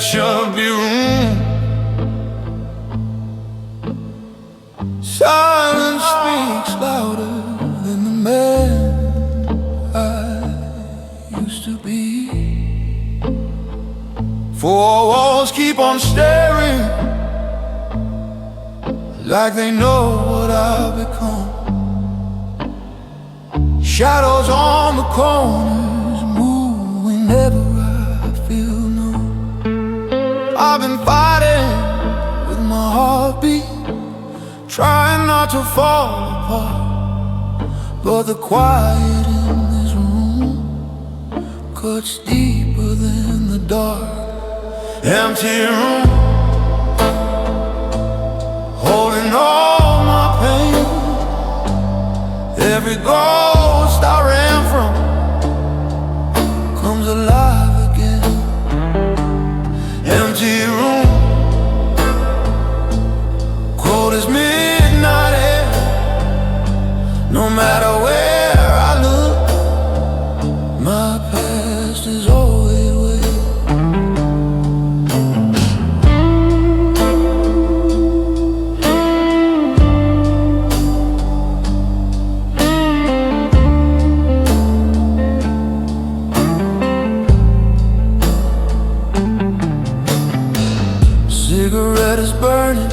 should be room. Silence speaks louder than the man I used to be. Four walls keep on staring, like they know what I've become. Shadows on the corners move whenever I feel numb. I've been fighting with my heartbeat, trying not to fall apart, but the quiet in this room cuts deeper than the dark. Empty room, holding all my pain. Every ghost I ran from comes alive again. Empty room, cold as midnight air. No matter where I look, my past is always with. Cigarette is burning,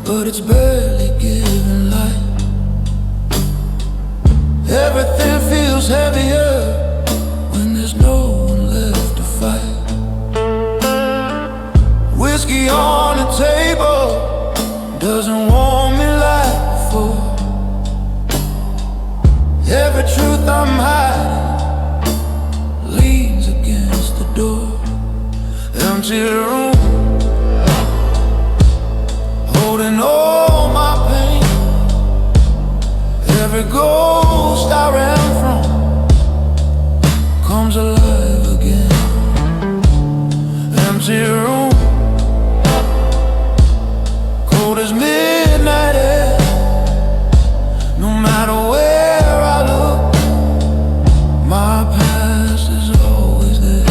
but it's barely giving light. Everything feels heavier when there's no one left to fight. Whiskey on the table doesn't warm me like before. Every truth I'm hiding leans against the door. Empty room, holding all my pain. Every ghost I ran from comes alive again. Empty room, cold as midnight air. No matter where I look, my past is always there.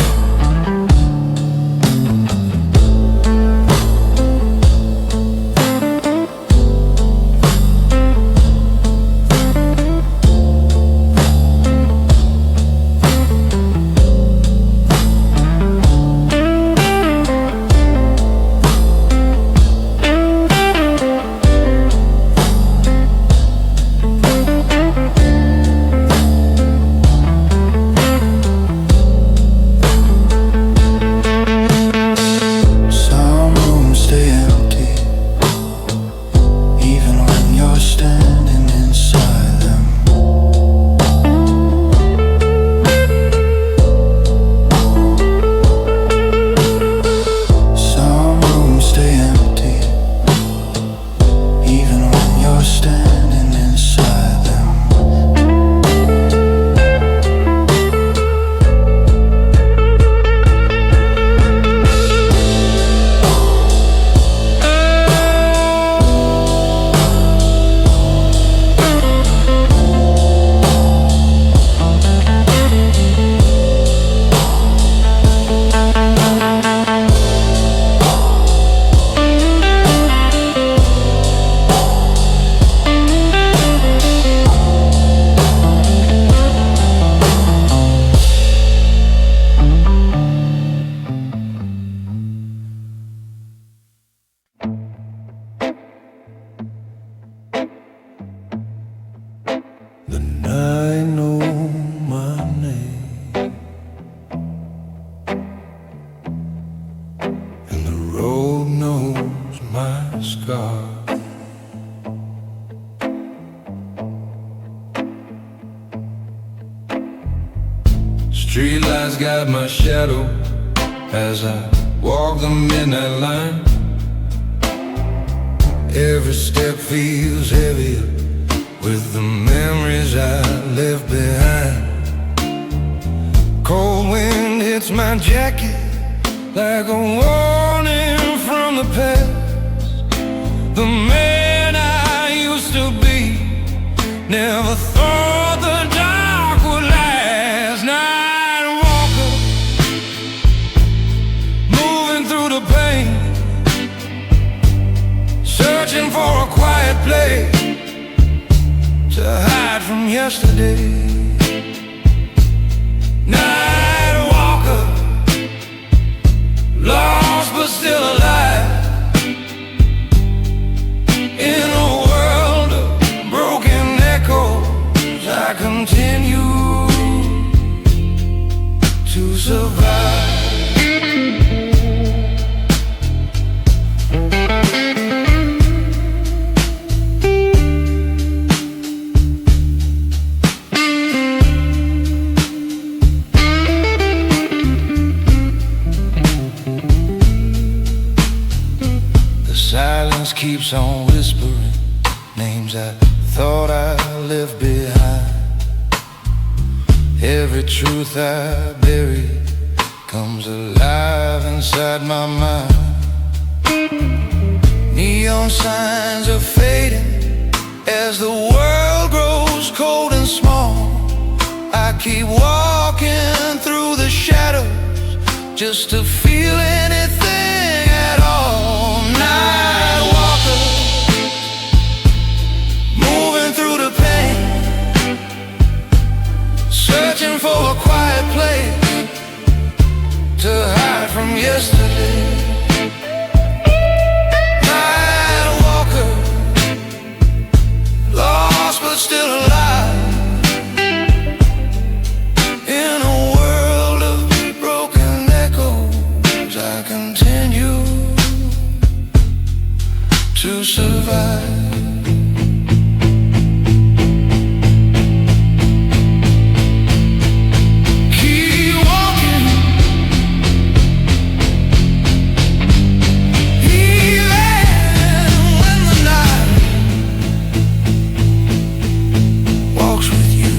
Streetlights got my shadow as I walk the midnight line. Every step feels heavier with the memories I left behind. Cold wind hits my jacket like a warning from the past. The man I used to be never thought the dark would last. Night walker, yesterday. Night walker, lost but still alive, in a world of broken echoes. I continue to survive. Silence keeps on whispering names I thought I left behind. Every truth I buried comes alive inside my mind. Neon signs are fading as the world grows cold and small. I keep walking through the shadows just to feel anything at all. Night walker, moving through the pain, searching for a quiet place to hide from yesterday. Night walker, lost but still alive, in a world of broken echoes. I continue to survive. Keep walking, even when the night walks with you.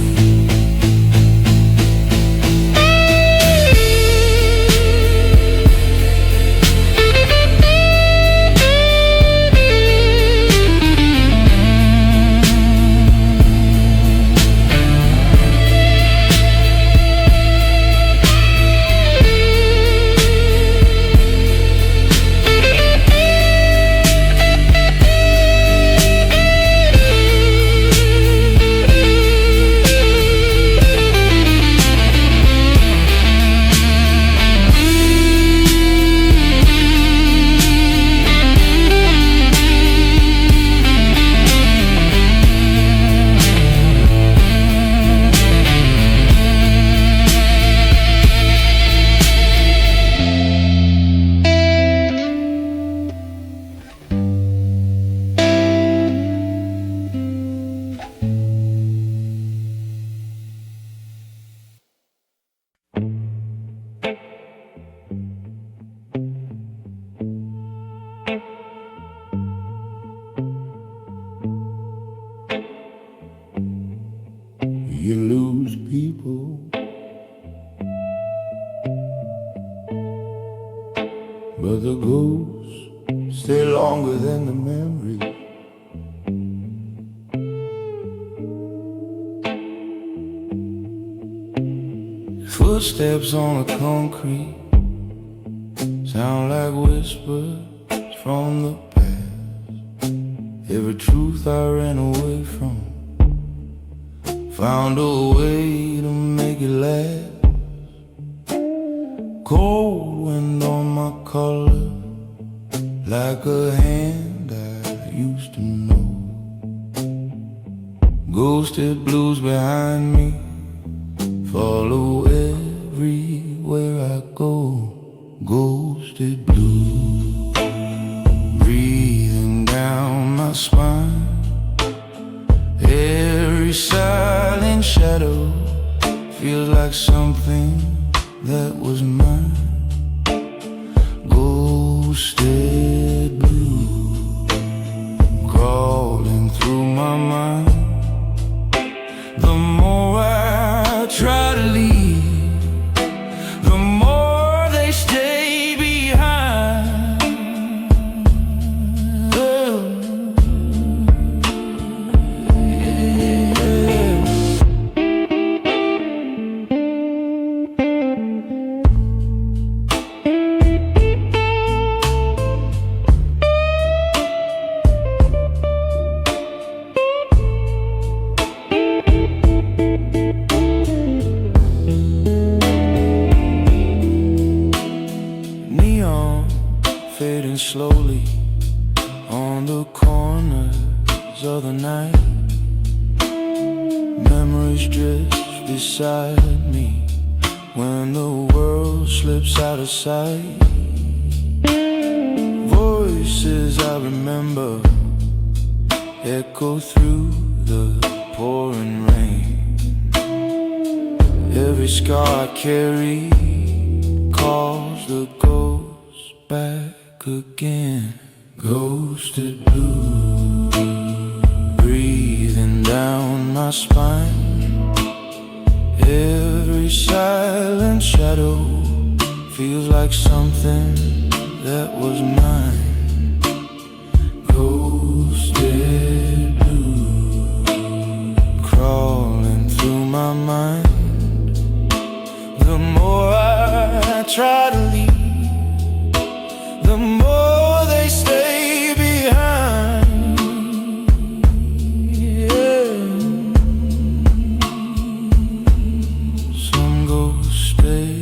You lose people, but the ghosts stay longer than the memory. Footsteps on the concrete sound like whispers from the past. Every truth I ran away from found a way to make it last. Cold wind on my collar, like a hand I used to know. Ghosted blues behind me follow everywhere I go. Ghosted blues breathing down my spine. Every silent shadow feels like something that was mine. Ghosted blue crawling through my mind. The more I try to leave, the more they stay behind. fading slowly on the corners of the night. Memories drift beside me when the world slips out of sight. Voices I remember echo through the pouring rain. Every scar I carry calls the ghost back again. Ghosted blue, breathing down my spine. Every silent shadow feels like something that was mine. Ghosted blue, crawling through my mind. The more I try to leave, the more they stay behind. Yeah. Some ghosts stay,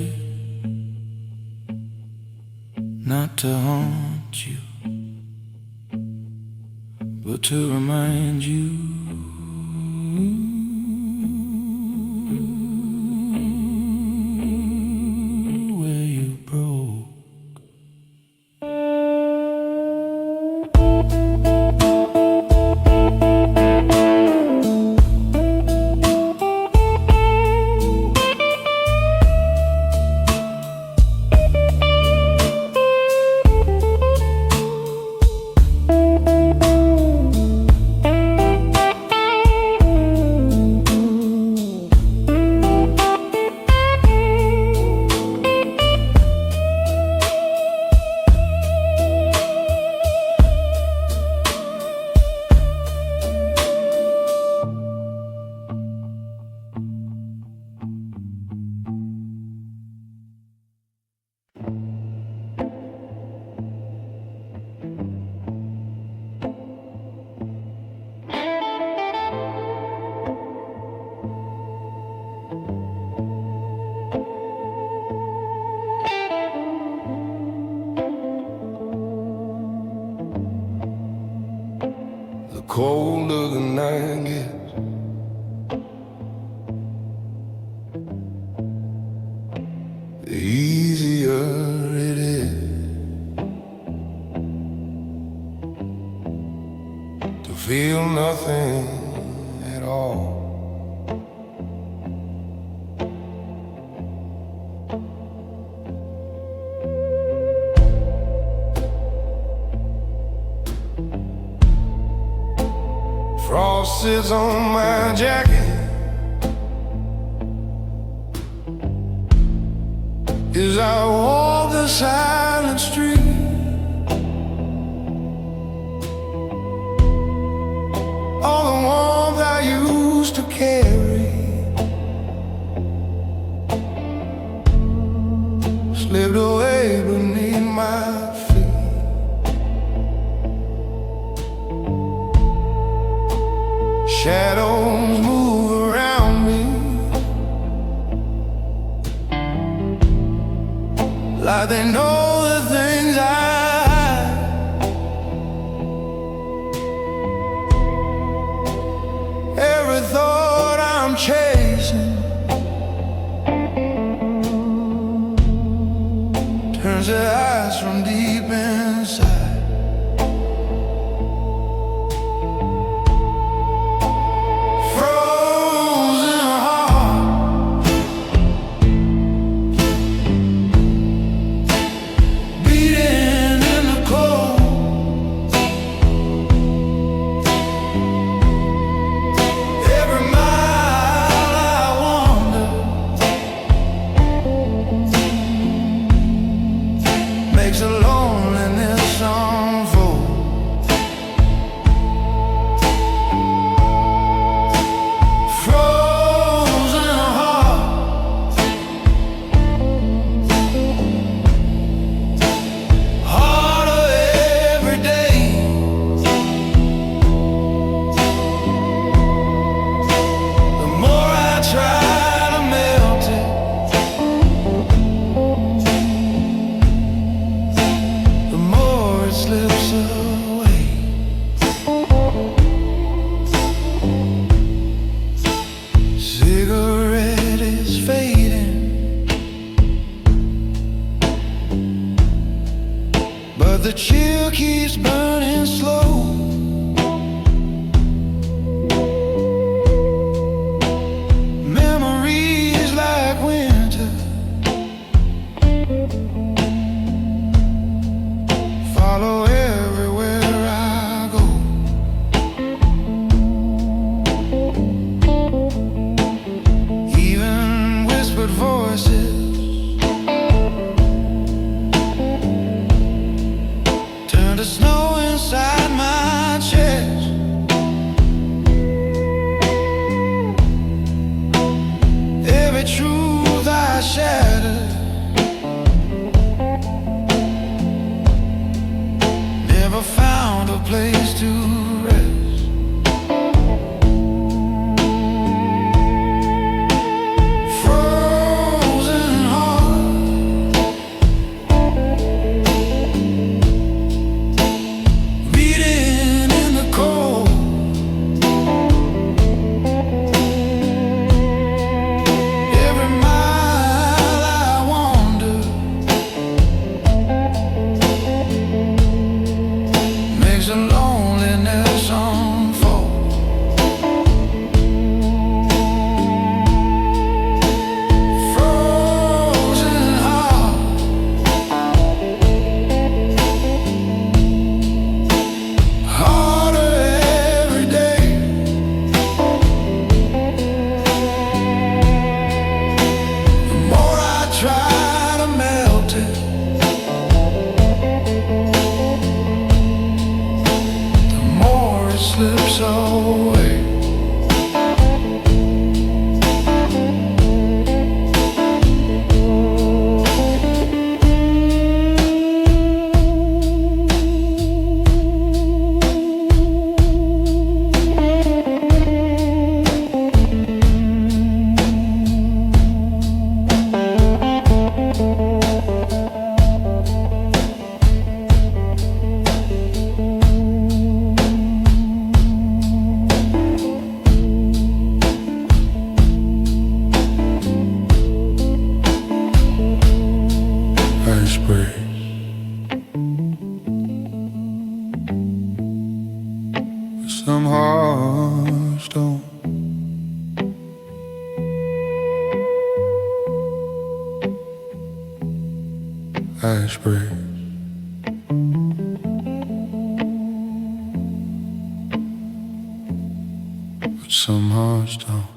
not to haunt you, but to remind you where you broke. The colder the night gets, the easier it is to feel nothing at all. Frost sits on my jacket as I walk the silent street. All the warmth I used to carry slipped away beneath my feet. Shadows move around me like they know the things I hide. Every thought I'm chasing turns to ice from deep inside. Makes a loneliness unfold. Frozen heart, harder every day. The more I try to melt it, the more but the chill keeps burning slow. Memories like winter follow everywhere I go. Even whispered voices turn to snow inside my chest. Every truth I shattered never found a place to rest. Frozen heart beating in the cold. Every mile I wander makes a loneliness unfold. Frozen heart harder every day. The more I try to melt it, the more it slips away. Ice breaks, some hearts don't. Ice breaks, but some hearts don't.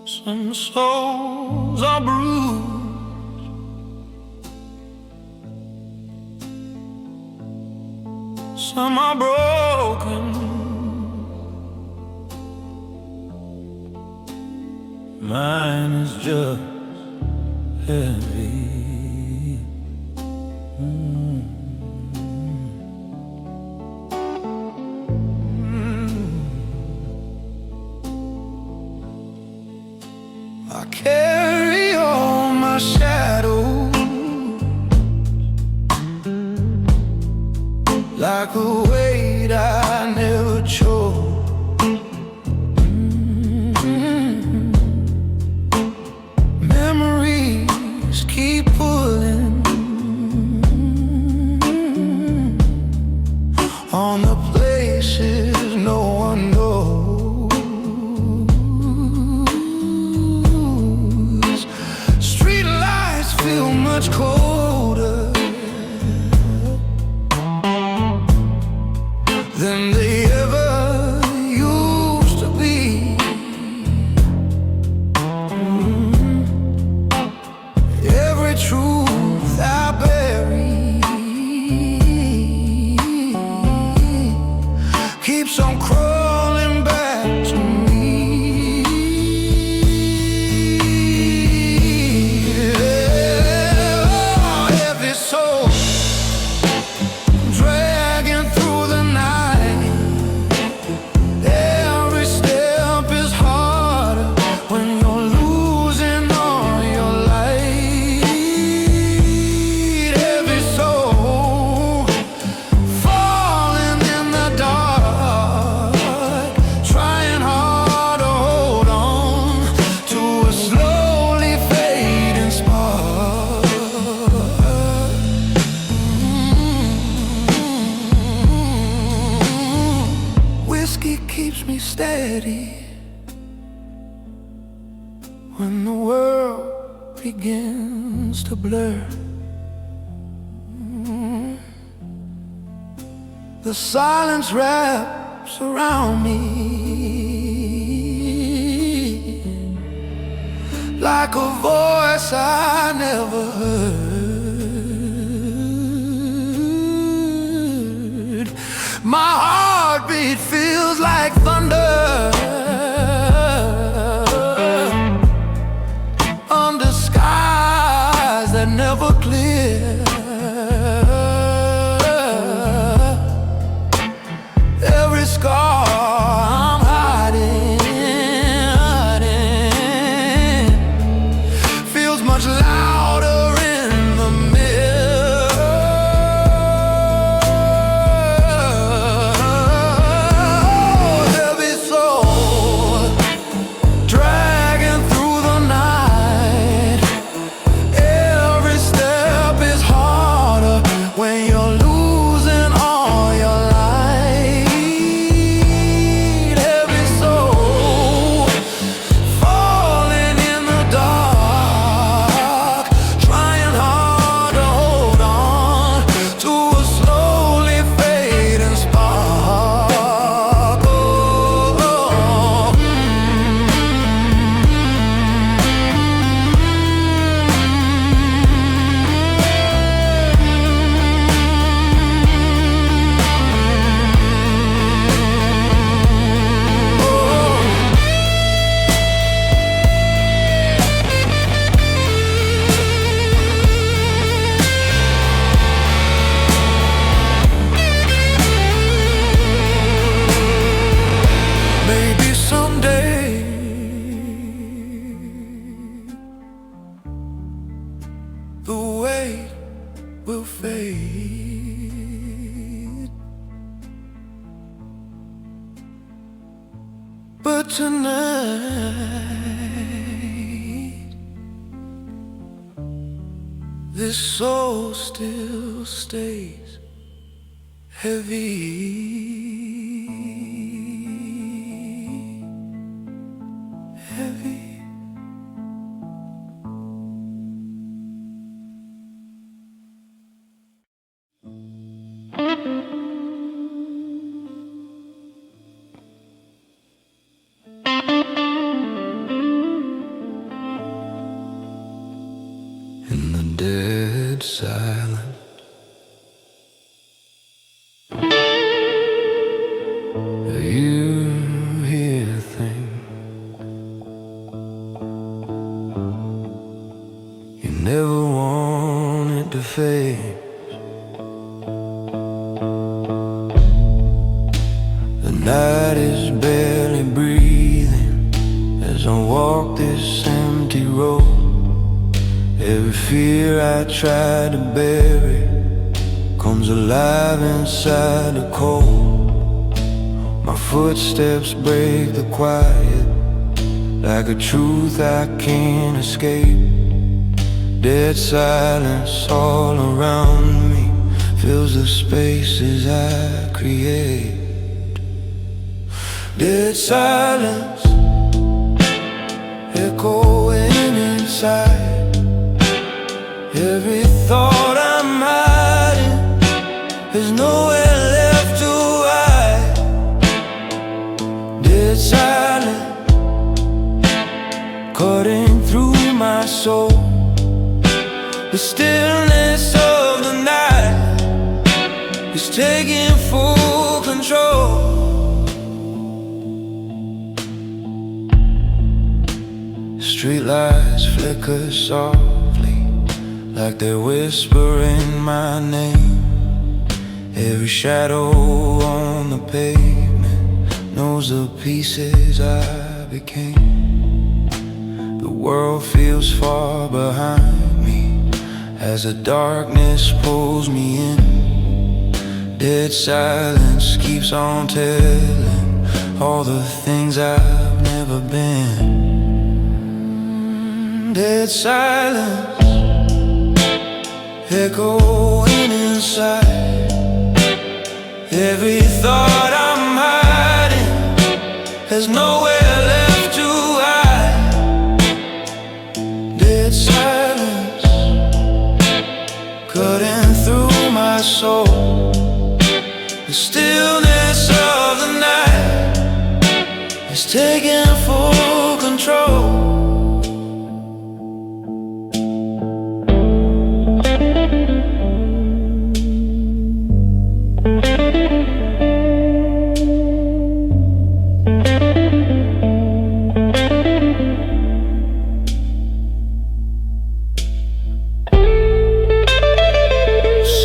Some souls are bruised, some are broken. Mine is just heavy. I carry all my shadows like a weight I never chose. Memories keep pulling on the places no one knows. Street lights feel much colder than they ever used to be. Every truth I bury keeps on crawling back to me. steady when the world begins to blur. The silence wraps around me like a voice I never heard. My heartbeat feels like thunder under skies that never clear. Every scar I'm hiding feels much louder in the mirror. Heavy soul dragging through the night. Every step is harder when you're losing all your light. Heavy soul falling in the dark, trying hard to hold on to a slowly fading spark. Maybe someday the weight will fade, but tonight this soul still stays heavy. Heavy. In the dead silence, you hear things you never wanted to face. The night is barely breathing as I walk this empty road. Every fear I tried to bury comes alive inside the cold. My footsteps break the quiet like a truth I can't escape. Dead silence all around me fills the spaces I create. Dead silence echoing inside. Every thought I'm hiding, there's nowhere left to hide. Dead silence cutting through my soul. The stillness of the night is taking full control. Streetlights flicker softly like they're whispering my name. Every shadow on the pavement knows the pieces I became. The world feels far behind me as the darkness pulls me in. Dead silence keeps on telling all the things I've never been. Dead silence echoing inside. Every thought I'm hiding there's nowhere left to hide. Dead silence cutting through my soul. The stillness of the night is taking full control.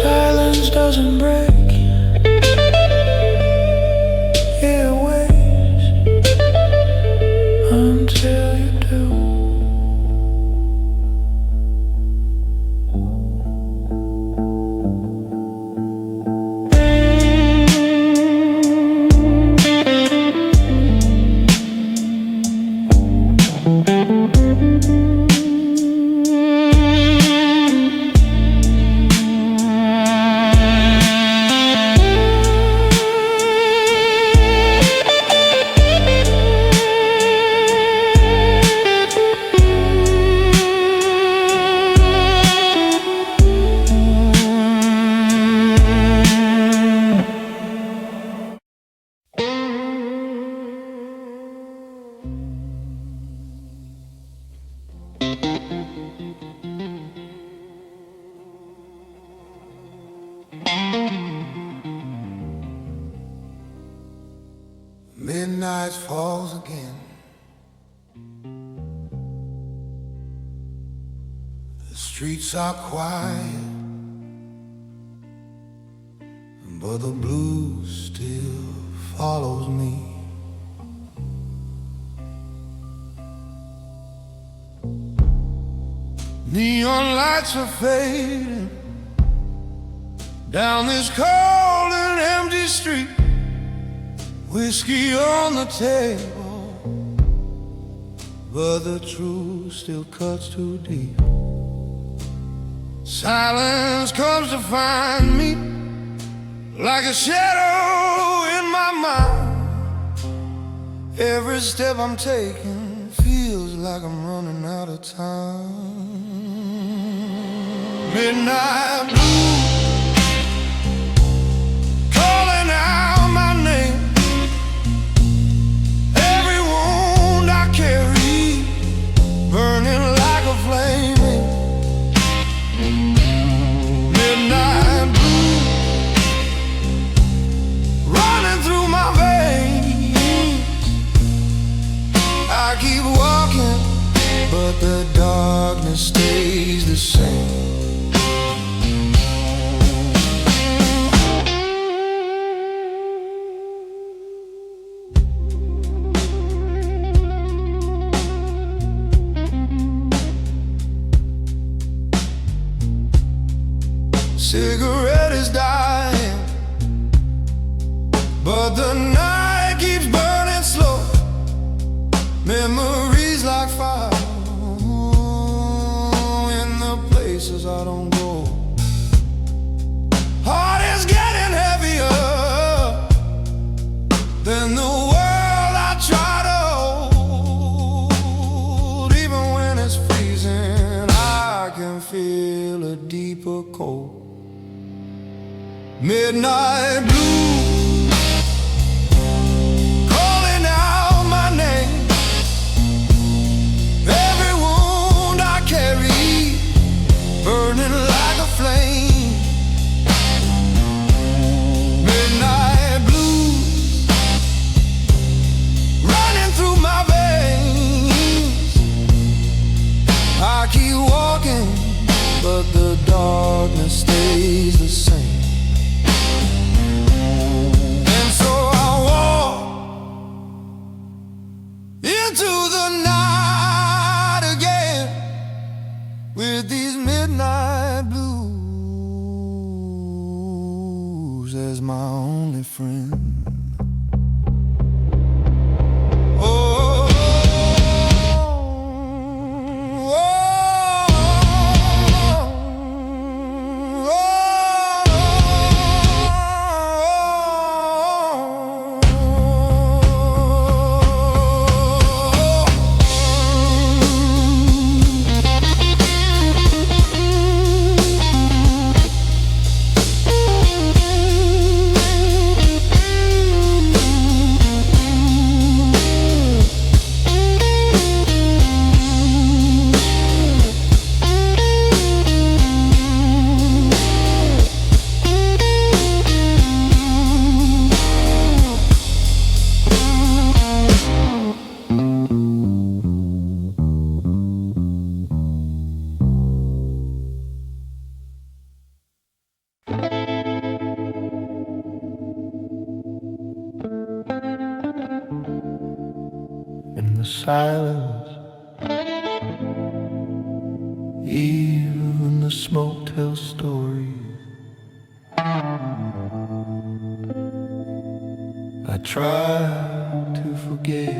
Silence doesn't break. It waits until you do. Midnight falls again. The streets are quiet, but the blues still follows me. Neon lights are fading down this cold and empty street. Whiskey on the table, but the truth still cuts too deep. Silence comes to find me like a shadow in my mind. Every step I'm taking feels like I'm running out of time. Midnight blue calling out my name. Burning like a flame. Midnight blue running through my veins. I keep walking, but the darkness stays the same. Cigarette is dying, but the night keeps burning slow. Memories like fire in the places I don't go. Heart is getting heavier than the world I try to hold. Even when it's freezing, I can feel a deeper cold. Midnight blue calling out my name. Every wound I carry burning like a flame. Midnight blue running through my veins. I keep walking, but the darkness stays the same. silence. Even the smoke tells stories. I try to forget.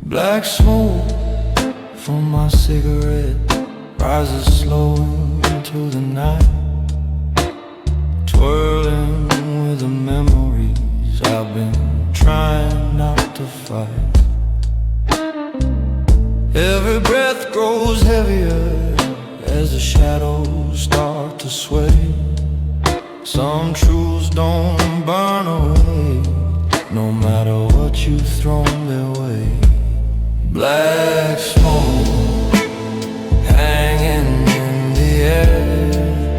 Black smoke from my cigarette rises slow into the night, twirling with the memories I've been trying not to fight. Every breath grows heavier as the shadows start to sway. Some truths don't burn away, no matter what you've thrown their way. Black smoke hanging in the air,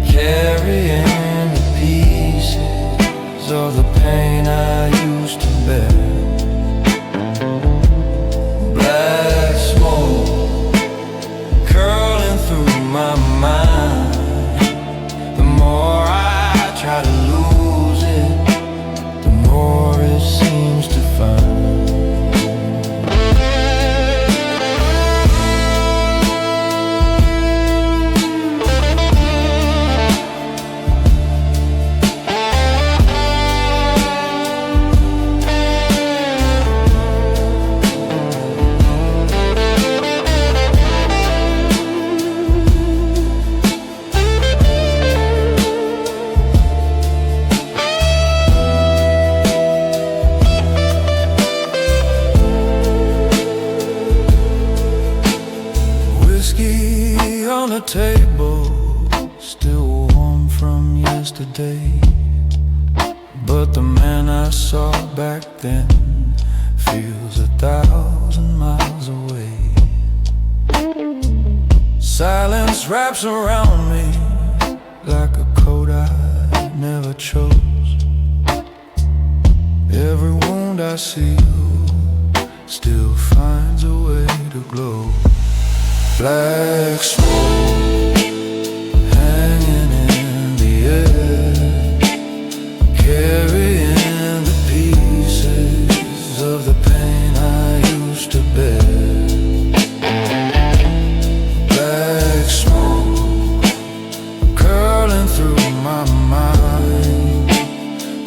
carrying the pieces of the pain I used to bear. Black smoke curling through my mind. The more I try to lose it, the more it seems to find. On the table, still warm from yesterday, but the man I saw back then feels 1,000 miles away. Silence wraps around me like a coat I never chose. Every wound I seal still finds a way to glow. Black smoke hanging in the air, carrying the pieces of the pain I used to bear. Black smoke curling through my mind.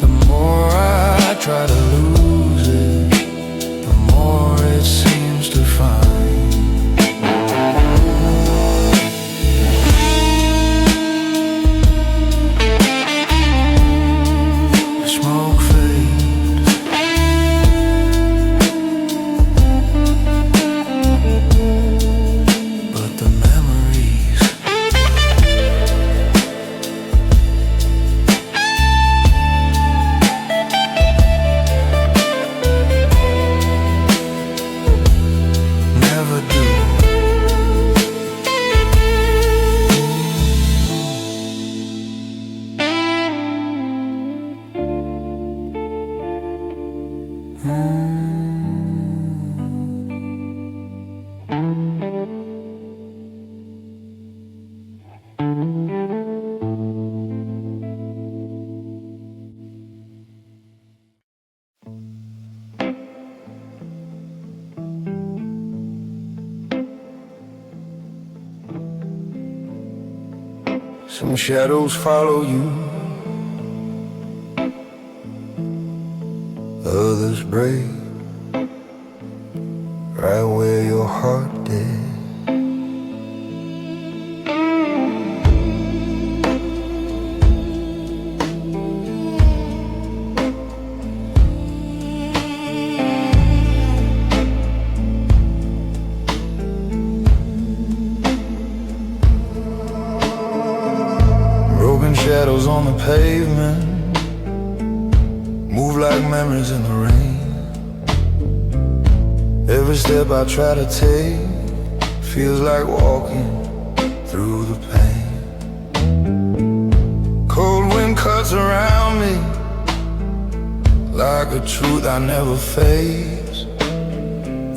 The more I try to lose it, the more it seems to find. Some shadows follow you, others break right where your heart did. Shadows on the pavement move like memories in the rain. Every step I try to take feels like walking through the pain. Cold wind cuts around me like a truth I never face.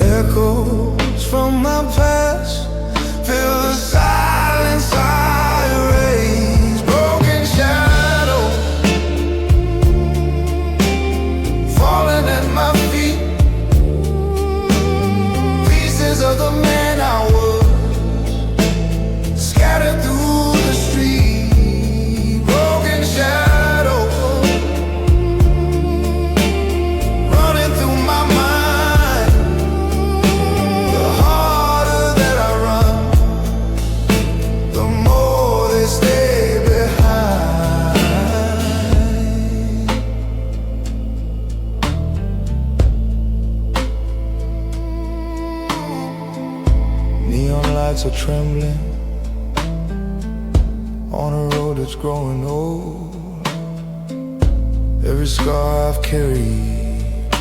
Echoes from my past fill the silence I lights are trembling on a road that's growing old. Every scar I've carried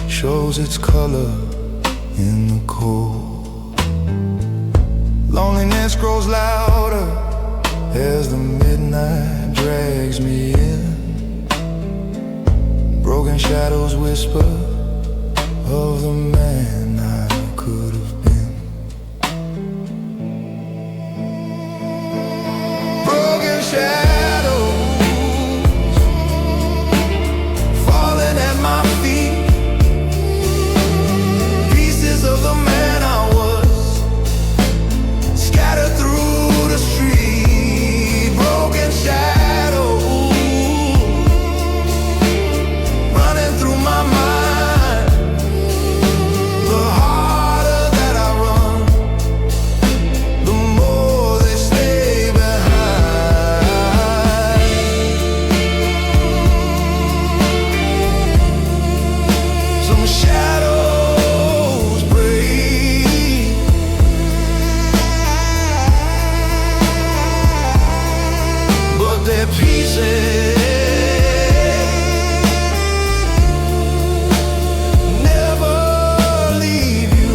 shows its color in the cold. Loneliness grows louder as the midnight drags me in. Broken shadows whisper of the man I could have been. Broken shadows falling at my feet, pieces of the man I was scattered through the street. Broken shadows running through my mind. The harder that I run, the more they stay behind. Some shadows break, but they're pieces never leave you.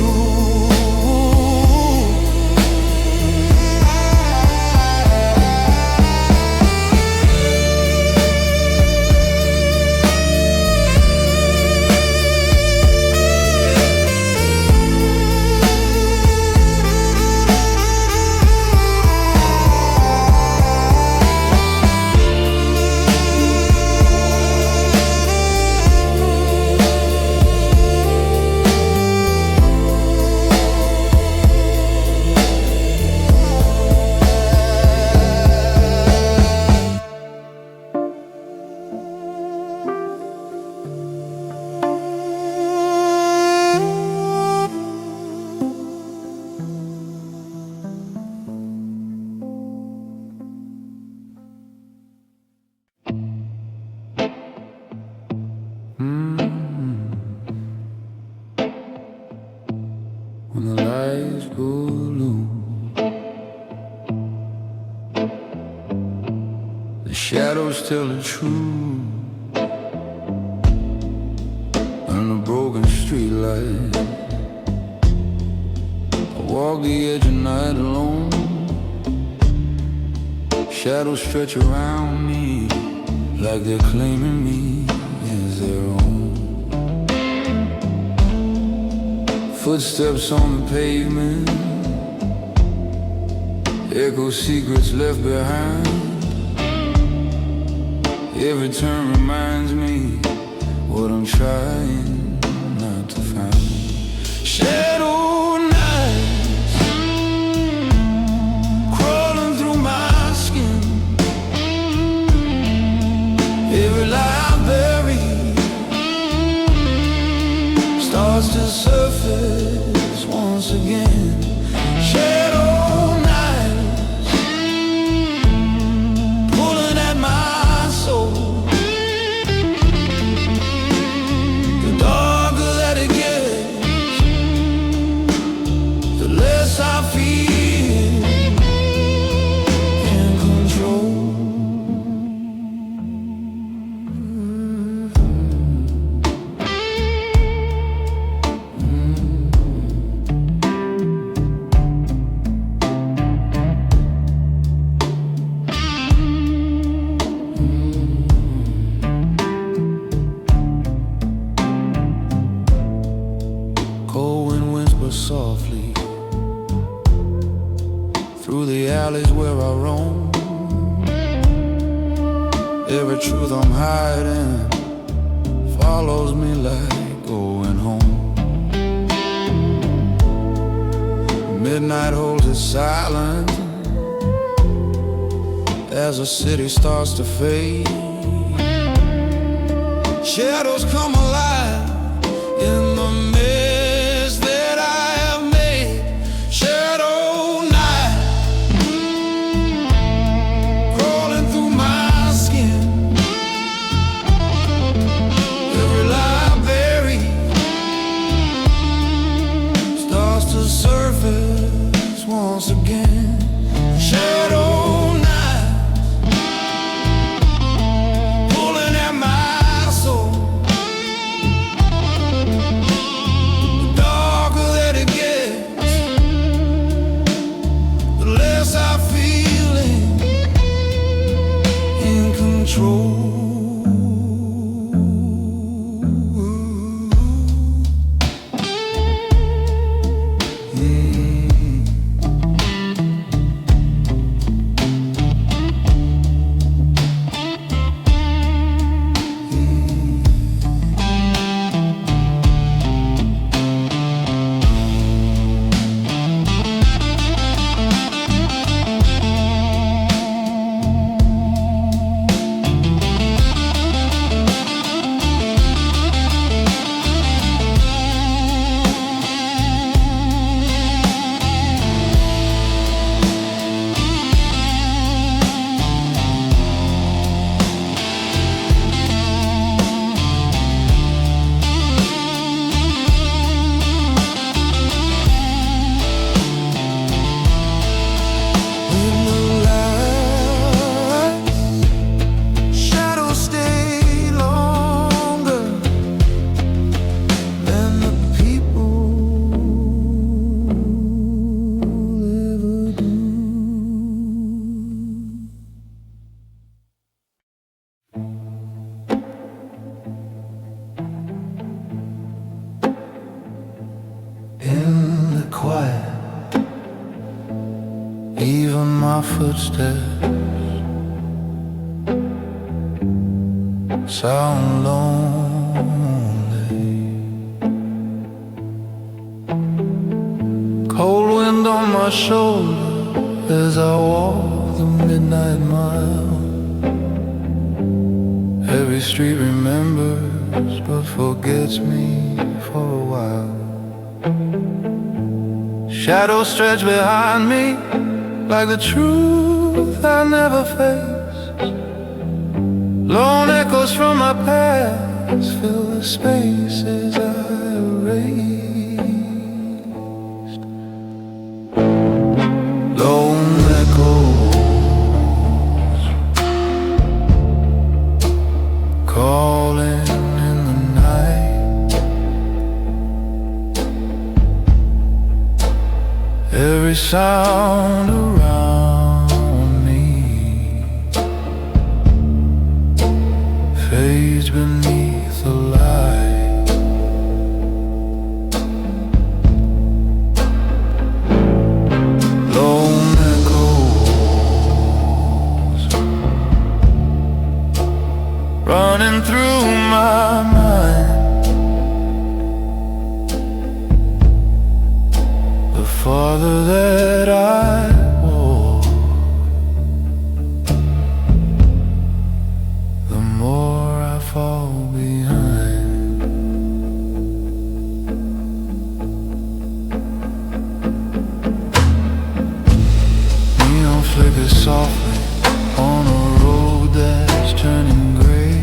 When the lights go low, the shadows tell the truth, and the broken street light. I walk the edge of night alone. Shadows stretch around me like they're claiming me as their own. Footsteps on the pavement echo secrets left behind. Every turn reminds me what I'm trying not to find. Shadow nights crawling through my skin. Every lie I bury starts to surface once again. Shadow nights pulling at my soul. The darker that it gets, the less I feel in control. Cold wind whispers softly through the alleys where I roam. Every truth I'm hiding follows me like going home. Midnight holds its silence as the city starts to fade. Shadows come alive in the mess that I have made. Shadow night crawling through my skin. Every lie I bury starts to surface once again. in the quiet. Even my footsteps sound lonely. Cold wind on my shoulder as I walk the midnight mile. Every street remembers but forgets me for a while. Shadows stretch behind me like the truth I never faced. Lone echoes from my past fill the spaces I erased. Lone echoes calling in the night. Every sound around me fades beneath the light. Lone echoes running through my mind. The farther that I walk, the more I fall behind. Neon flickers softly on a road that's turning gray.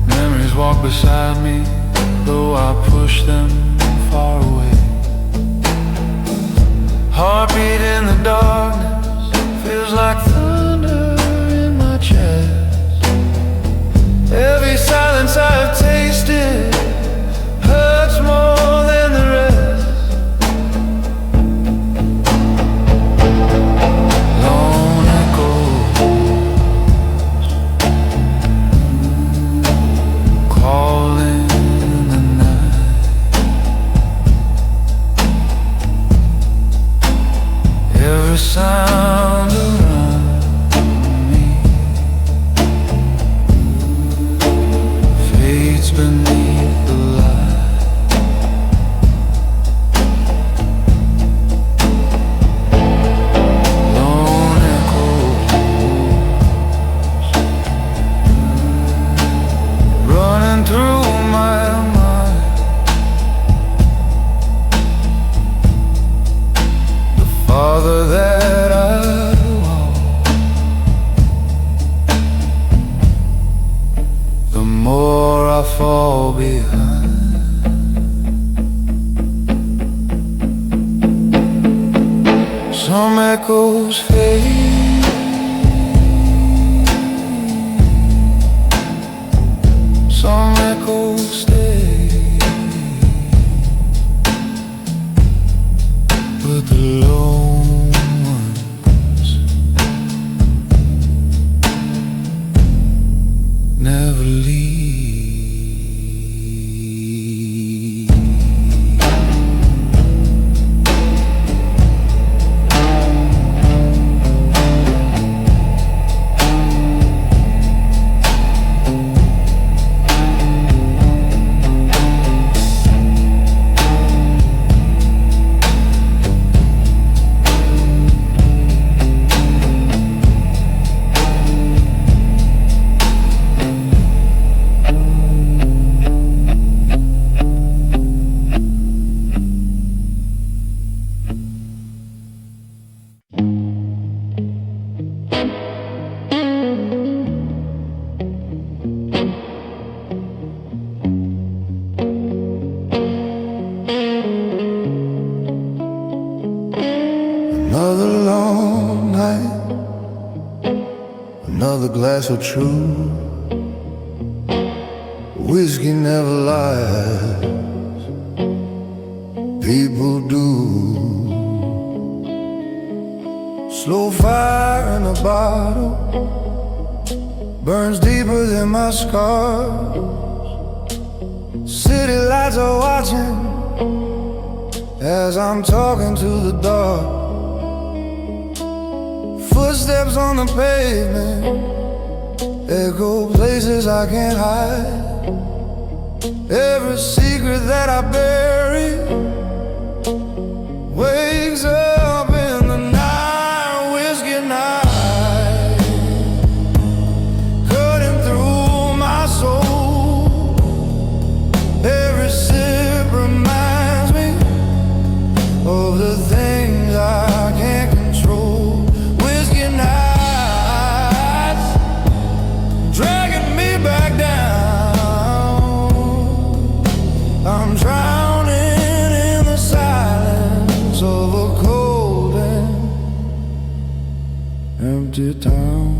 Memories walk beside me, though I push them far away. Heartbeat in the darkness feels like thunder in my chest. Every silence I've tasted hurts more than the rest. Lone echoes calling in the night. Every sound around me fades beneath the light. Lone echoes running through my mind. The farther that I walk, the more I fall behind. Some echoes fade, some echoes stay, but the lone ones never leave. Another long night, another glass of true. Whiskey never lies, people do. Slow fire in a bottle burns deeper than my scars. City lights are watching as I'm talking to the dark. Footsteps on the pavement echo places I can't hide. Every secret that I bury wakes up in the night, whiskey night, cutting through my soul. Every sip reminds me of the things I can't control. Whiskey nights dragging me back down. I'm drowning in the silence of a cold and empty town.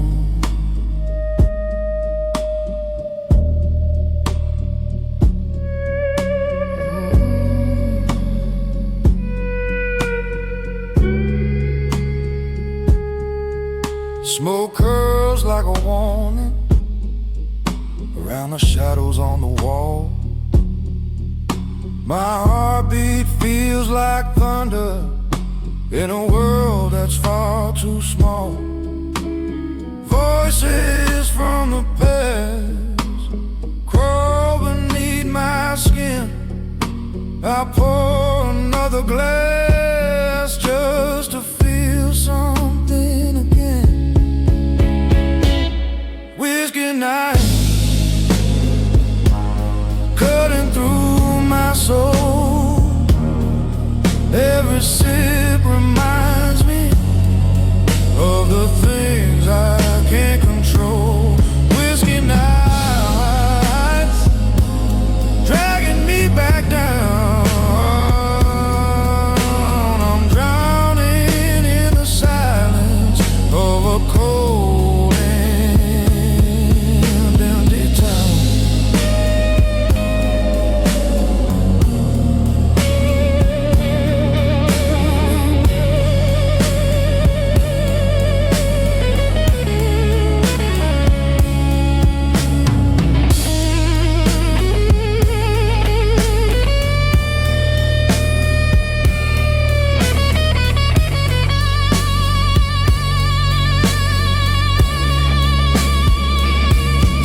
Smoke curls like a warning around the shadows on the wall. My heartbeat feels like thunder in a world that's far too small. Voices from the past crawl beneath my skin. I pour another glass just to feel something again. Whiskey night cutting through my soul. Every sip reminds me of the things I can't control. Whiskey nights dragging me back down. I'm drowning in the silence of a cold and empty town.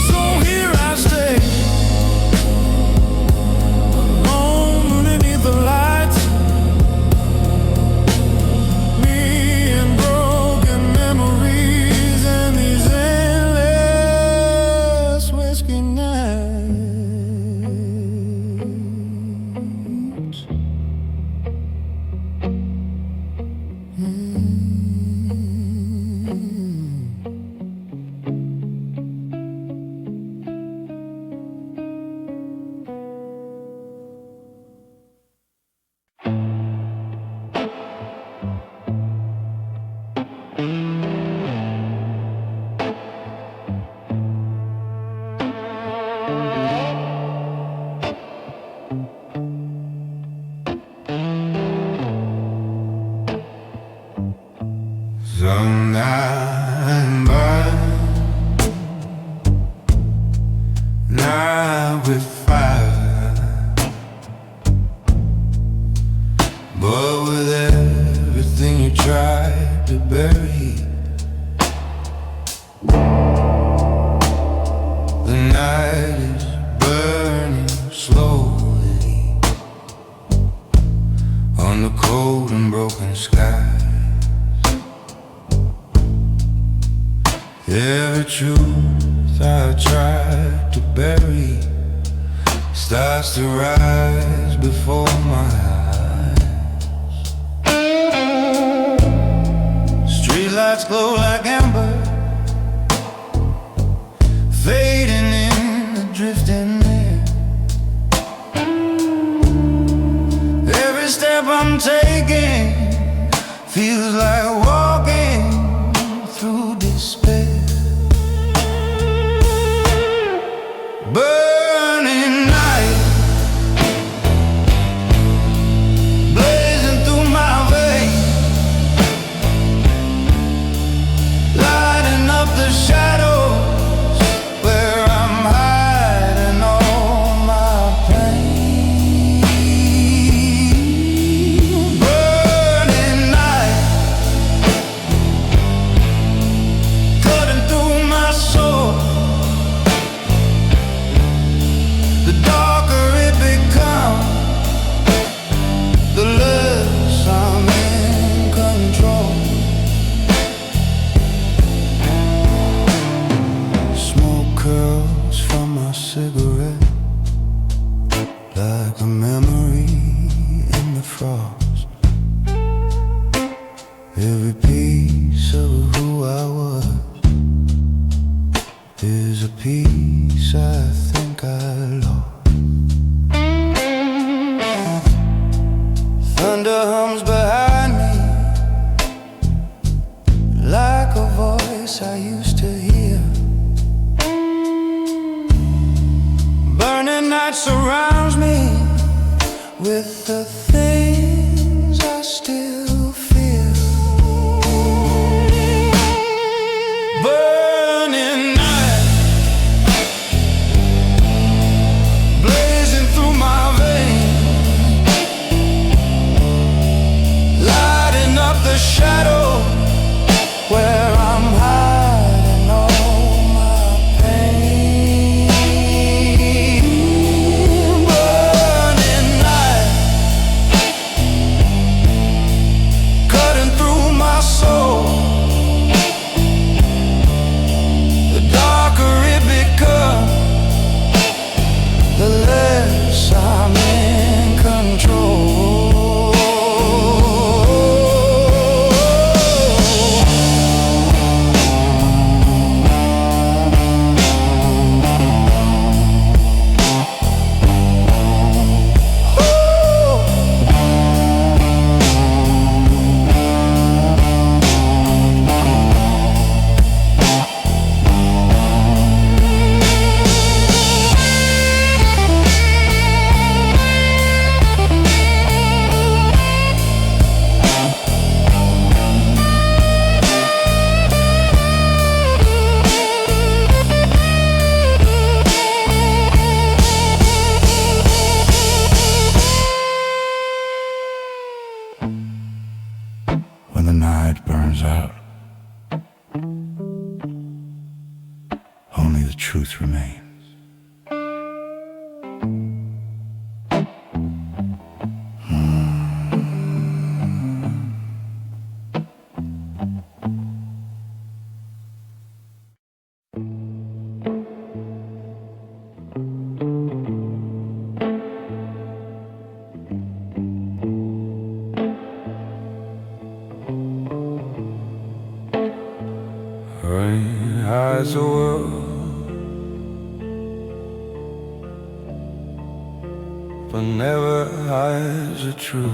So here I stay, alone underneath the lights. Me and broken memories and these endless whiskey nights. Some night by night with fire, but with everything you tried to bury, the night is burning slowly on the cold and broken sky. Every truth I tried to bury starts to rise before my eyes. Streetlights glow like amber, fading in the drifting air. Every step I'm taking feels like walking through despair. Burning night, blazing through my veins, lighting up the shadows where I'm hiding all my pain. a memory in the frost. Every piece of who I was is a piece I think I lost. Thunder hums behind me like a voice I used to hear. Burning night surrounds me with the things I still fear. Burning night, blazing through my veins, lighting up the shadow where I'm hiding all my pain. Burning night, cutting through my soul. The darker it becomes, the less I'm in control. When the night burns out, only the truth remains. Rain hides the world, but never hides the truth.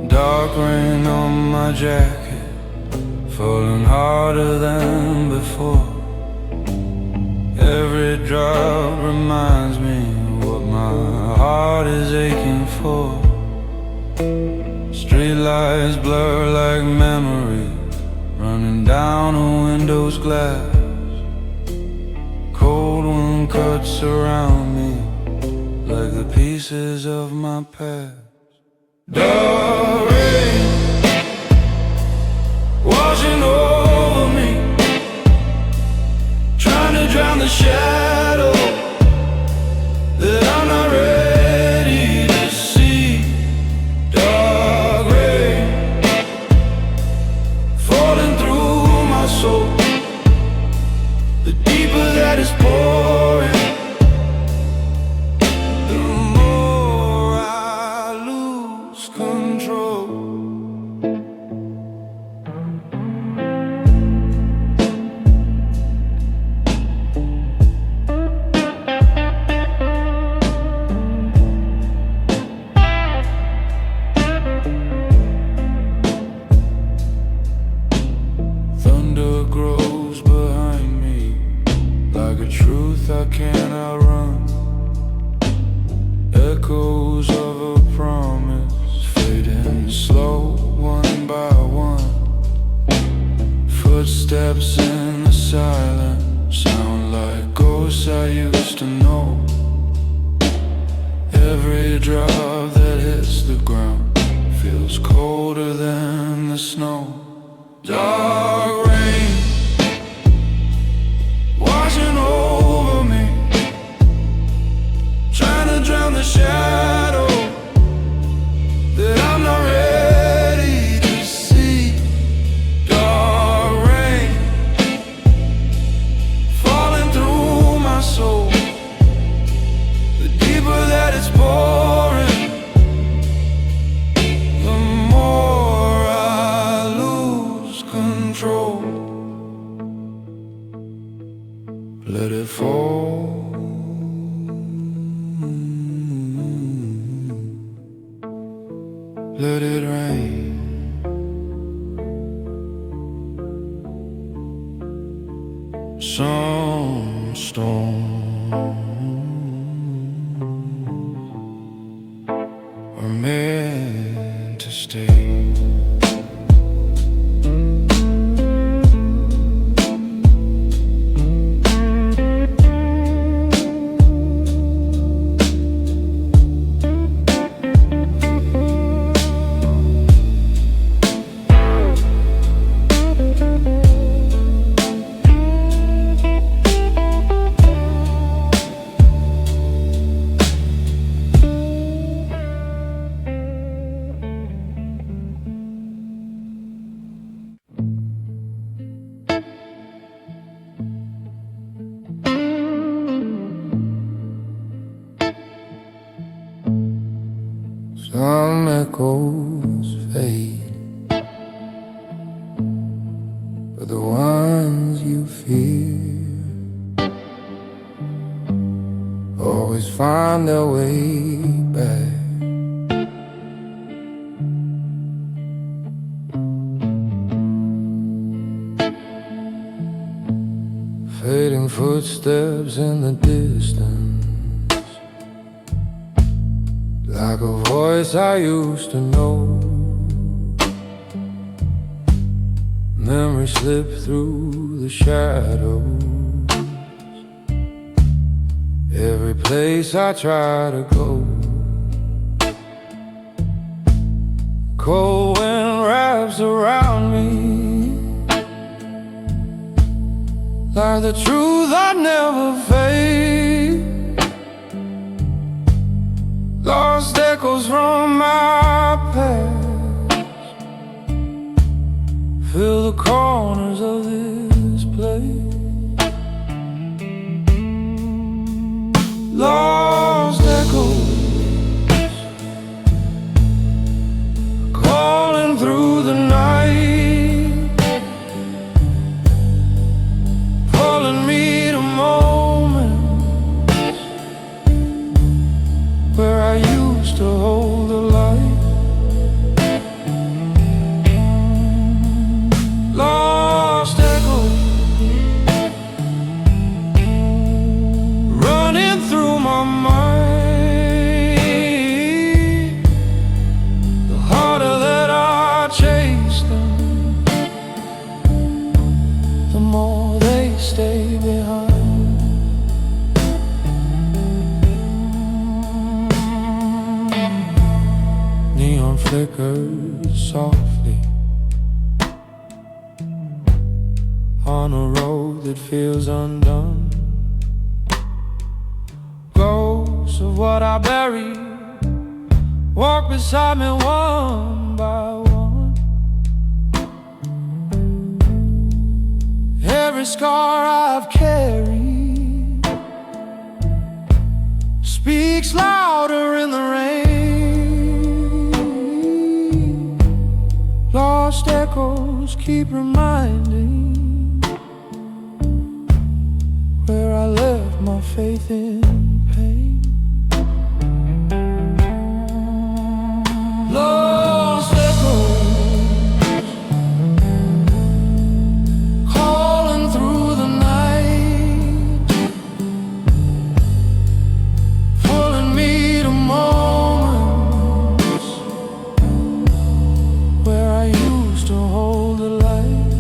Dark rain on my jacket, falling harder than before. Every drop reminds me what my heart is aching for. Streetlights blur like memory, running down a window's glass. Cold wind cuts around me like the pieces of my past. Dark rain washing over me, trying to drown the shadow that I'm not ready to see. Dark rain falling through my soul, the deeper that is pouring, the more I lose control. Thunder grows behind me like a truth I can't outrun. Echoes of a promise fading slow one by one. Footsteps in the silence sound like ghosts I used to know. Every drop that hits the ground feels colder than the snow. Dark rain washing over me, trying to drown the shadow that I'm not ready to see. Dark rain let it fall. Let it rain. Some storms are meant to stay. Some echoes fade, but the ones you fear always find their way back. Fading footsteps in the distance, like a voice I used to know. Memories slip through the shadows. Every place I try to go, cold wind wraps around me, like the truth I never fade. Lost echoes from my past fill the corners of this place. Lost echoes calling through the night, pulling me to moments where I used to hold the light. Lost echoes running through my mind. The harder that I chase them, the more they stay behind. Neon flickers softly on a road that feels undone. Ghosts of what I buried walk beside me one by one. Every scar I've carried speaks louder in the rain. Lost echoes keep reminding where I left my faith in pain. Lost echoes calling through the night, pulling me to moments where I used to hold the light.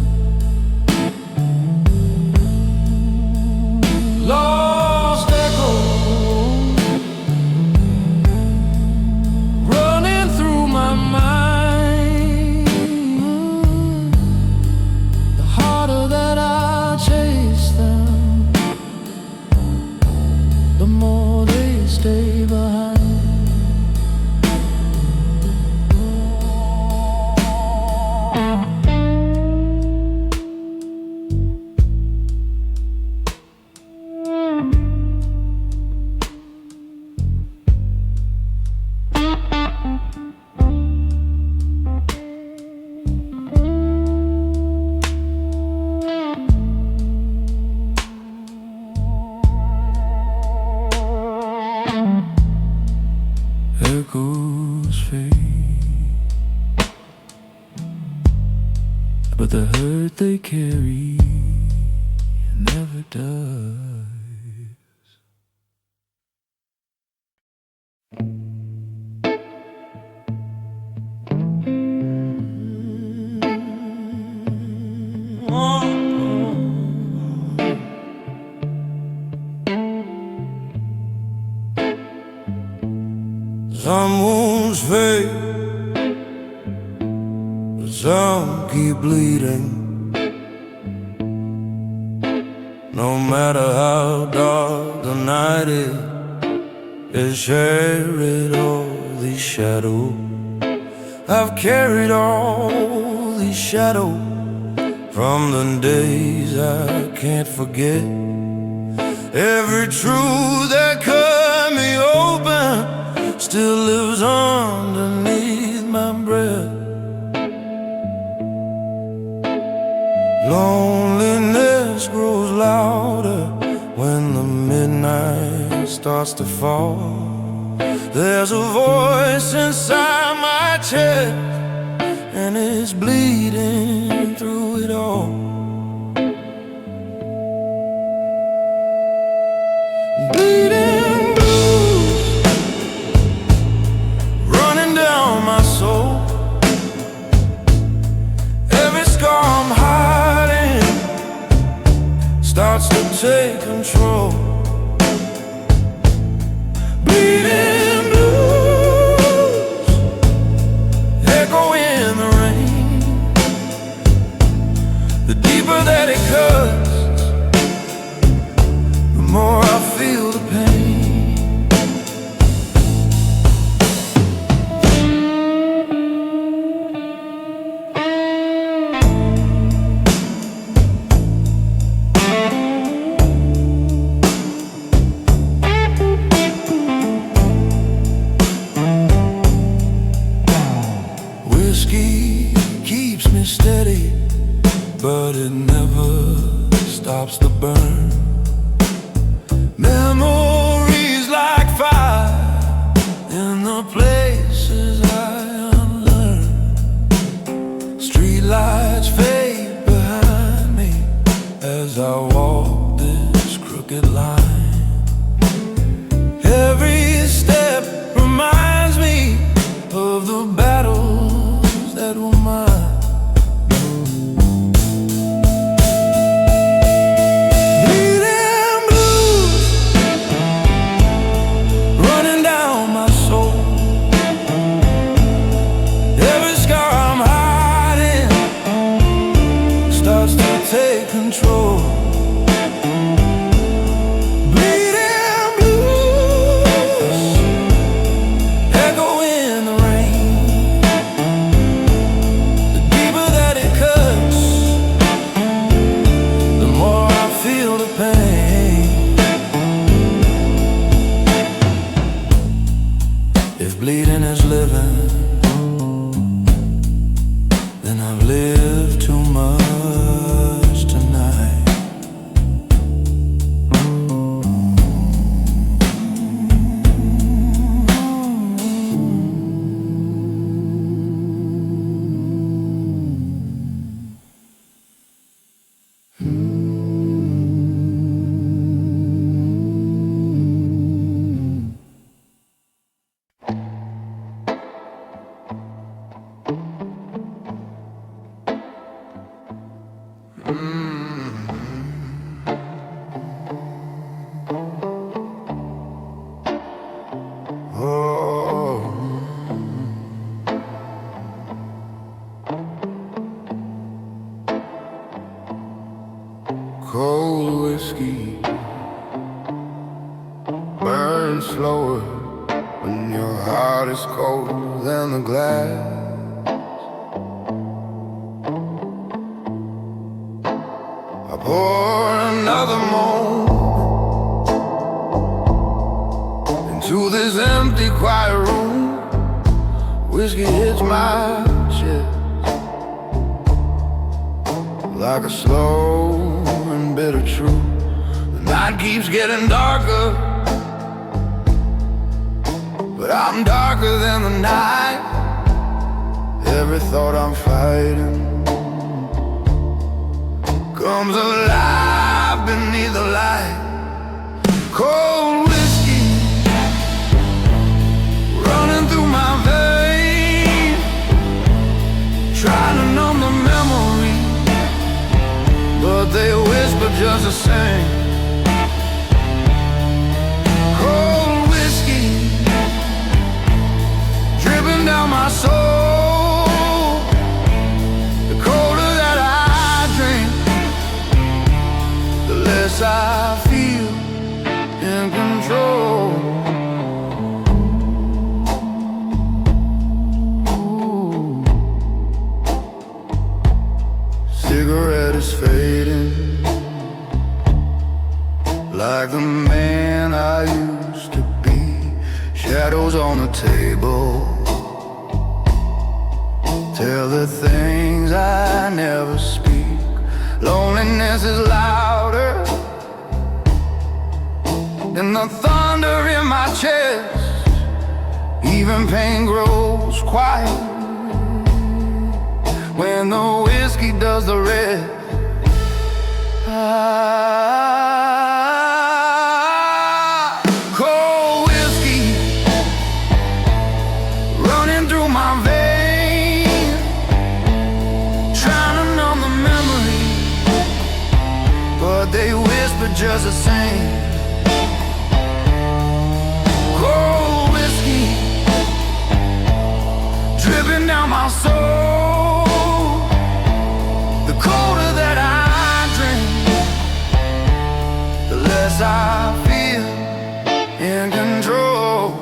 Lost echoes that they carry never dies. Some wounds fade, but some keep bleeding. No matter how dark the night is, it's carried all these shadows. I've carried all these shadows from the days I can't forget. Every truth that cut me open still lives underneath my breath. Loneliness grows louder when the midnight starts to fall. There's a voice inside my chest, and it's bleeding through it all. Bleeding blues running down my soul. Every scar I'm hiding starts to take control. Bleeding blues echo in the rain. The deeper that it cuts, the more I feel the pain. Whiskey keeps me steady, but it never stops the burn. Memories like fire in the places I unlearned. Streetlights fade behind me as I walk this crooked line. Every step reminds me of the battles that were mine. Take control. Bleeding blues echo in the rain. The deeper that it cuts, the more I feel the pain. If bleeding is living, then I've lived too much. Cold whiskey burns slower when your heart is colder than the glass. I pour another moan into this empty, quiet room. Whiskey hits my chest like a slow and bitter truth. The night keeps getting darker, but I'm darker than the night. Every thought I'm fighting comes alive beneath the light. Cold whiskey running through my veins, trying to numb the memory, but they whisper just the same. Cold whiskey dripping down my soul. The colder that I drink, the less I feel in control. Ooh. Cigarette is fading, like the man I used to be. Shadows on the table tell the things I never speak. Loneliness is louder than the thunder in my chest. Even pain grows quiet when the whiskey does the rest. Cold whiskey running through my veins, trying to numb the memory, but they whisper just the same. Cold whiskey dripping down my soul. The colder that I drink, the less I feel in control.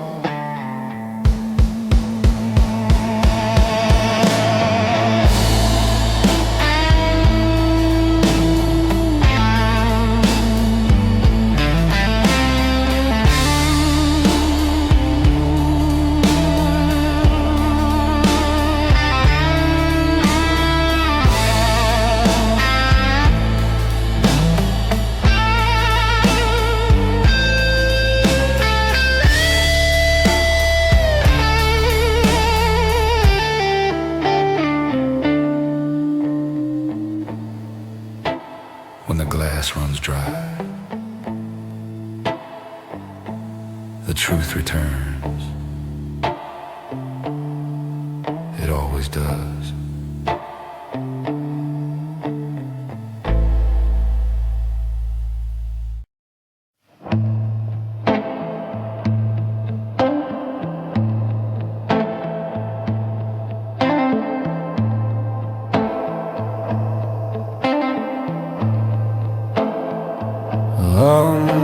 When the glass runs dry, the truth returns. It always does.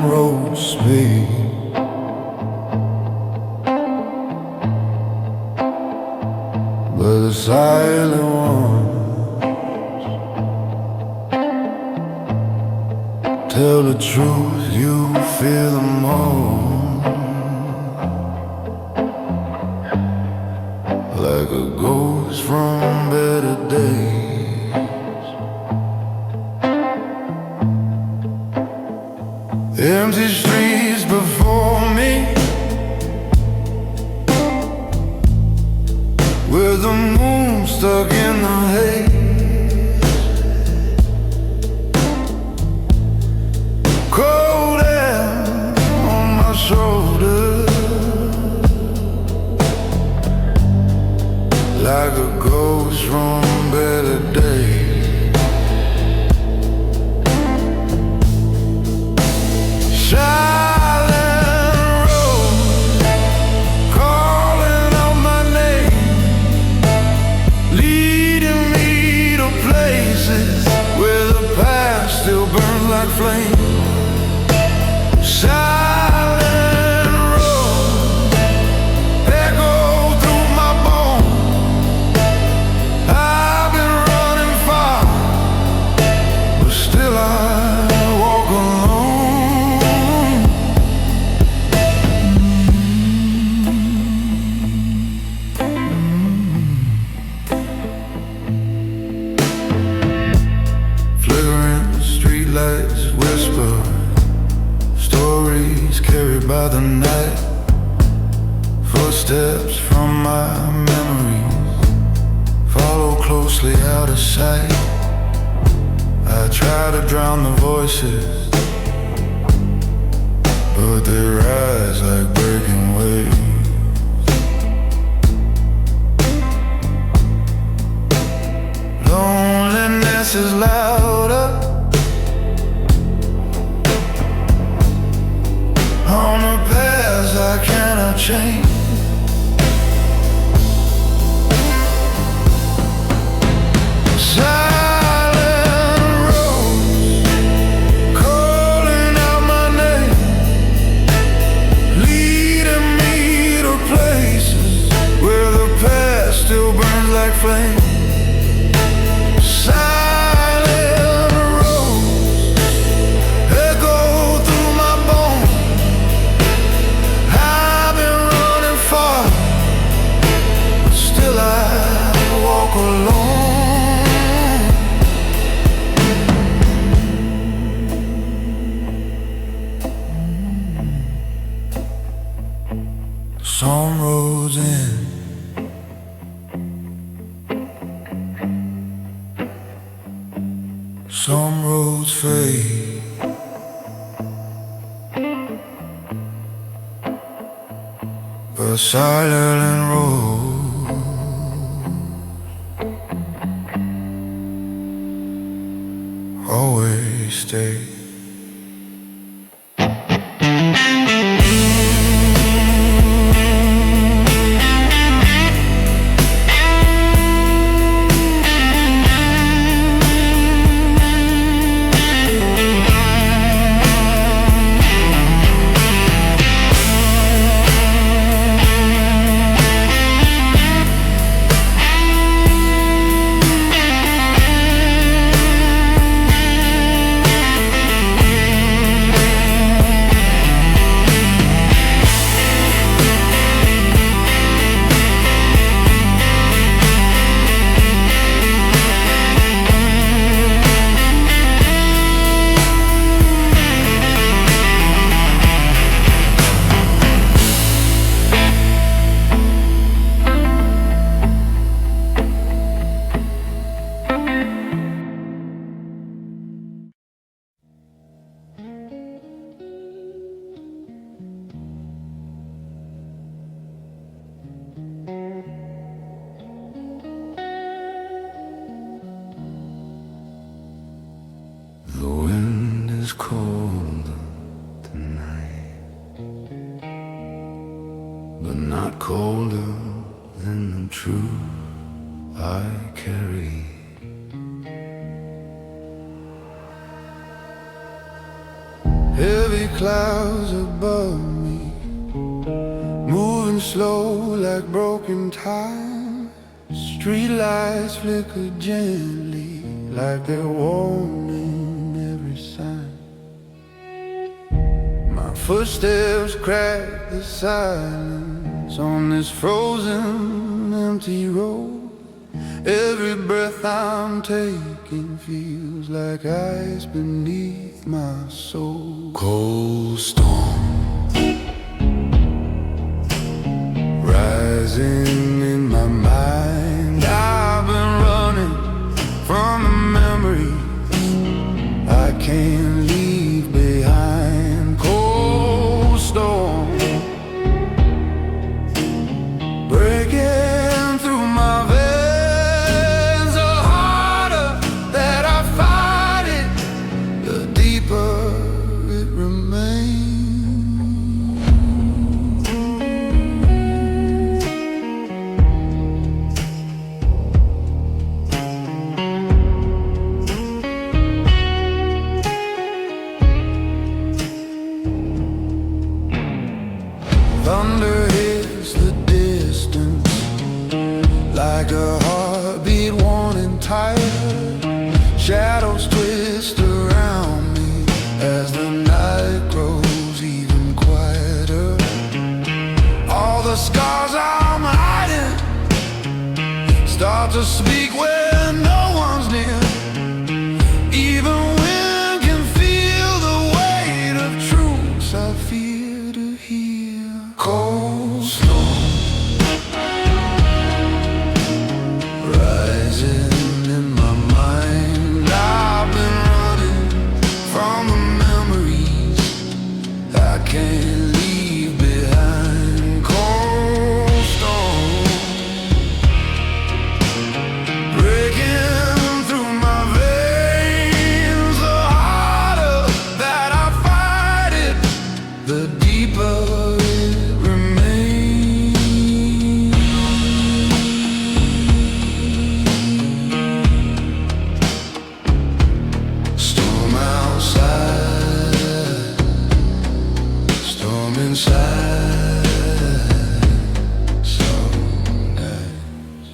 Roast me, but the silent ones tell the truth. You feel the most, like a ghost from better days. Empty streets before me, with the moon stuck in the haze. Cold air on my shoulder, like a ghost from better days. Silent road, calling out my name, leading me to places where the past still burns like flame. Silent road, echo through my bones. I've been running far, but still I walk alone. Streetlights whisper stories carried by the night. Footsteps from my memories follow closely out of sight. I try to drown the voices, but they rise like breaking waves. Loneliness is louder on the paths I cannot change. Silent roads calling out my name, leading me to places where the past still burns like flame. Silent roads echo through my bones. I've been running far, but still I walk alone. Some roads end, some roads fade, but silent roads always stay. The wind is colder tonight, but not colder than the truth I carry. Heavy clouds above me, moving slow like broken time. Street lights flicker gently like they're warning every sign. My footsteps crack the silence on this frozen, empty road. Every breath I'm taking feels like ice beneath my soul. Cold storm rising in my mind. I've been running from the memories I can't leave behind. Cold storm breaking through my veins. The harder that I fight it, the deeper it remains. Thunder hits the distance like a heartbeat wanting tired. Shadows twist around me as the night grows even quieter. All the scars I'm hiding start to speak when no one's near. Even wind can feel the weight of truths I fear to hear. Cold storm rising in my mind. can't leave behind cold stone breaking through my veins. The harder that I fight it, the deeper it remains. Storm outside, storm inside. Some nights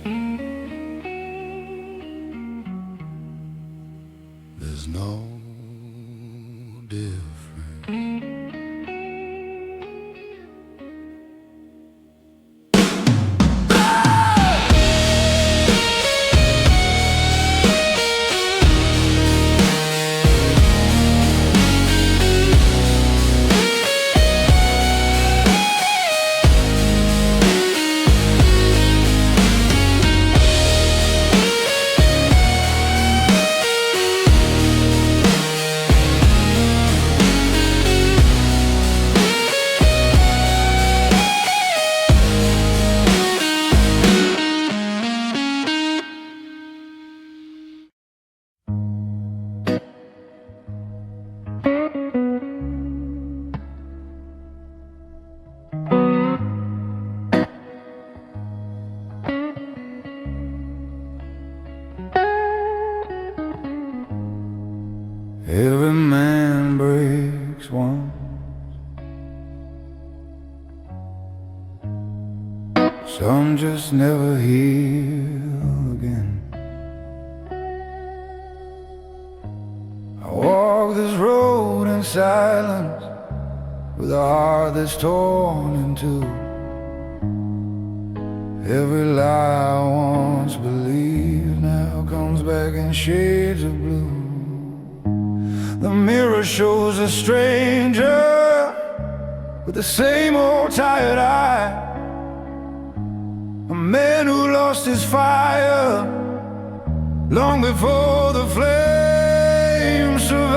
there's no difference. Every man breaks once, some just never heal again. I walk this road in silence with a heart that's torn in two. Every lie I once believed now comes back in shades of blue. The mirror shows a stranger with the same old tired eye, a man who lost his fire long before the flame survived.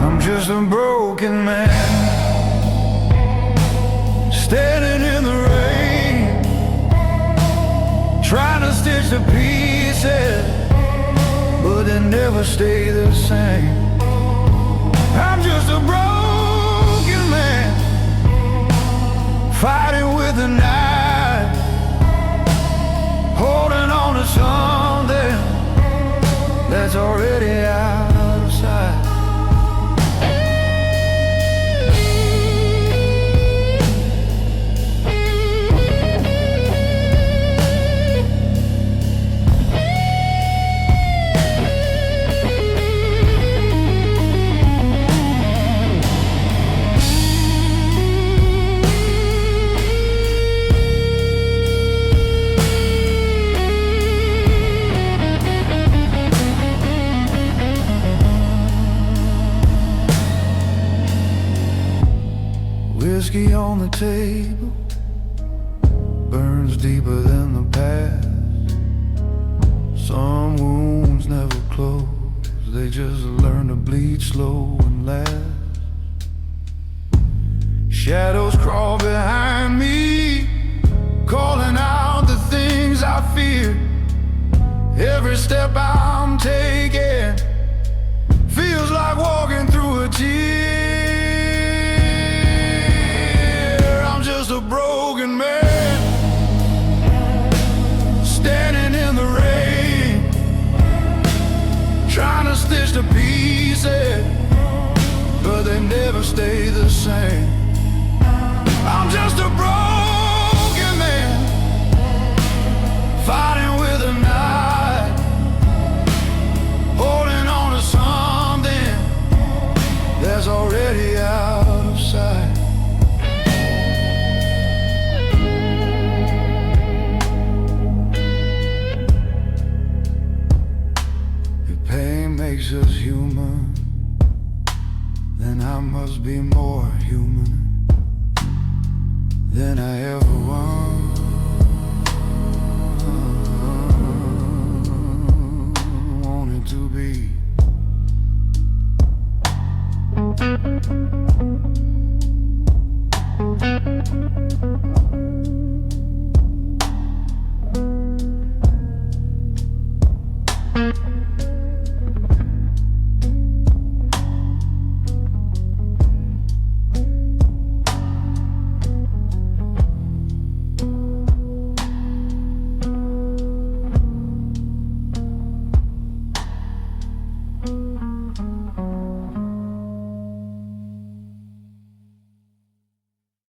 I'm just a broken man standing in the rain, trying to stitch the pieces, but they never stay the same. I'm just a broken man, fighting with the night, holding on to something that's already out of sight. Whiskey on the table burns deeper than the past. Some wounds never close, they just learn to bleed slow and last. Shadows crawl behind me, calling out the things I fear. Every step I'm taking feels like walking through a tear. Just a broken man standing in the rain, trying to stitch the pieces, but they never stay the same. I'm just a broken man, fighting with a knife, holding on to something that's already out of sight. Makes us human, then I must be more human than I ever wanted to be.